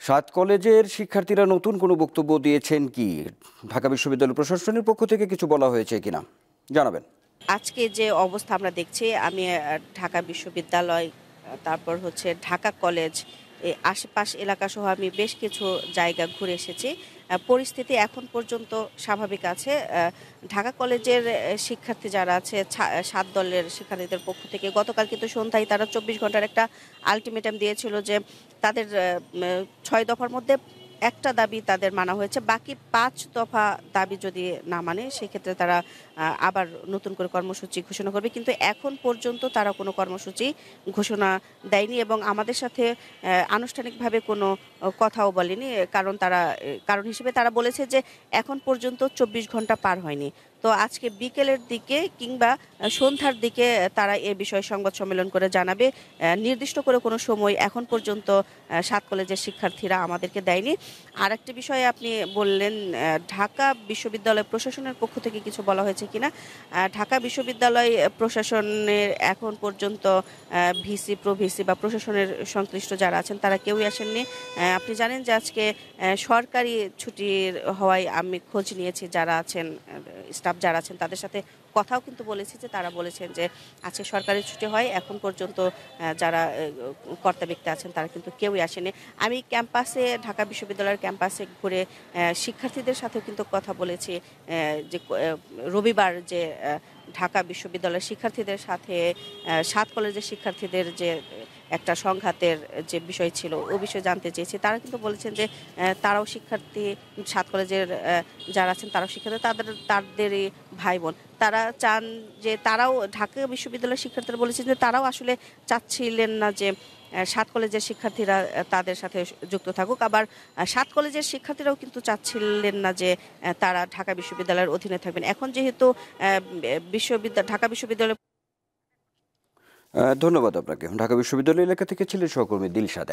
সাত কলেজের শিক্ষার্থীরা নতুন কোনো বক্তব্য দিয়েছেন কি? ঢাকা বিশ্ববিদ্যালয় প্রশাসনের পক্ষ থেকে কিছু বলা হয়েছে কিনা জানাবেন। আজকে যে অবস্থা আমরা দেখছি, আমি ঢাকা বিশ্ববিদ্যালয়, তারপর হচ্ছে ঢাকা কলেজ, এই আশেপাশ এলাকা সহ আমি বেশ কিছু জায়গা ঘুরে এসেছি। পরিস্থিতি এখন পর্যন্ত স্বাভাবিক আছে। ঢাকা কলেজের শিক্ষার্থী যারা আছে, ৭ দলের শিক্ষার্থীদের পক্ষ থেকে গতকাল কিন্তু সন্ধ্যায় তারা ২৪ ঘন্টার একটা আলটিমেটাম দিয়েছিল যে তাদের ৬ দফার মধ্যে একটা দাবি তাদের মানা হয়েছে, বাকি ৫ দফা দাবি যদি না মানে সেক্ষেত্রে তারা আবার নতুন করে কর্মসূচি ঘোষণা করবে। কিন্তু এখন পর্যন্ত তারা কোনো কর্মসূচি ঘোষণা দেয়নি এবং আমাদের সাথে আনুষ্ঠানিকভাবে কোনো কথাও বলেনি। কারণ হিসেবে তারা বলেছে যে এখন পর্যন্ত ২৪ ঘন্টা পার হয়নি। তো আজকে বিকেলের দিকে কিংবা সন্ধ্যার দিকে তারা এ বিষয়ে সংবাদ সম্মেলন করে জানাবে। নির্দিষ্ট করে কোনো সময় এখন পর্যন্ত ৭ কলেজের শিক্ষার্থীরা আমাদেরকে দেয়নি। আরেকটি বিষয়ে আপনি বললেন, ঢাকা বিশ্ববিদ্যালয় প্রশাসনের পক্ষ থেকে কিছু বলা হয়েছে কিনা। ঢাকা বিশ্ববিদ্যালয় প্রশাসনের এখন পর্যন্ত ভিসি, প্রভিসি বা প্রশাসনের সংশ্লিষ্ট যারা আছেন তারা কেউই আসেননি। আপনি জানেন যে আজকে সরকারি ছুটির হওয়ায় আমি খোঁজ নিয়েছি, যারা আছেন স্টাফ যারা আছেন তাদের সাথে কথাও কিন্তু বলেছি, যে তারা বলেছেন যে আজকে সরকারি ছুটি হয়, এখন পর্যন্ত যারা কর্তা ব্যক্তি আছেন তারা কিন্তু কেউই আসেনি। আমি ক্যাম্পাসে, ঢাকা বিশ্ববিদ্যালয়ের ক্যাম্পাসে ঘুরে শিক্ষার্থীদের সাথেও কিন্তু কথা বলেছি। যে রবিবার যে ঢাকা বিশ্ববিদ্যালয়ের শিক্ষার্থীদের সাথে ৭ কলেজের শিক্ষার্থীদের যে একটা সংঘাতের যে বিষয় ছিল, ও বিষয়ে জানতে চেয়েছি। তারা কিন্তু বলেছেন যে তারাও শিক্ষার্থী, ৭ কলেজের যারা আছেন তারাও শিক্ষার্থী, তাদেরই ভাই বোন। তারা চান যে তারাও, ঢাকা বিশ্ববিদ্যালয়ের শিক্ষার্থীরা বলেছেন যে তারাও আসলে চাচ্ছিলেন না যে ৭ কলেজের শিক্ষার্থীরা তাদের সাথে যুক্ত থাকুক। আবার ৭ কলেজের শিক্ষার্থীরাও কিন্তু চাচ্ছিলেন না যে তারা ঢাকা বিশ্ববিদ্যালয়ের অধীনে থাকবেন। এখন যেহেতু ঢাকা বিশ্ববিদ্যালয়। ধন্যবাদ আপনাকে। ঢাকা বিশ্ববিদ্যালয় এলাকা থেকে ছিলেন সহকর্মী দিলশাদ।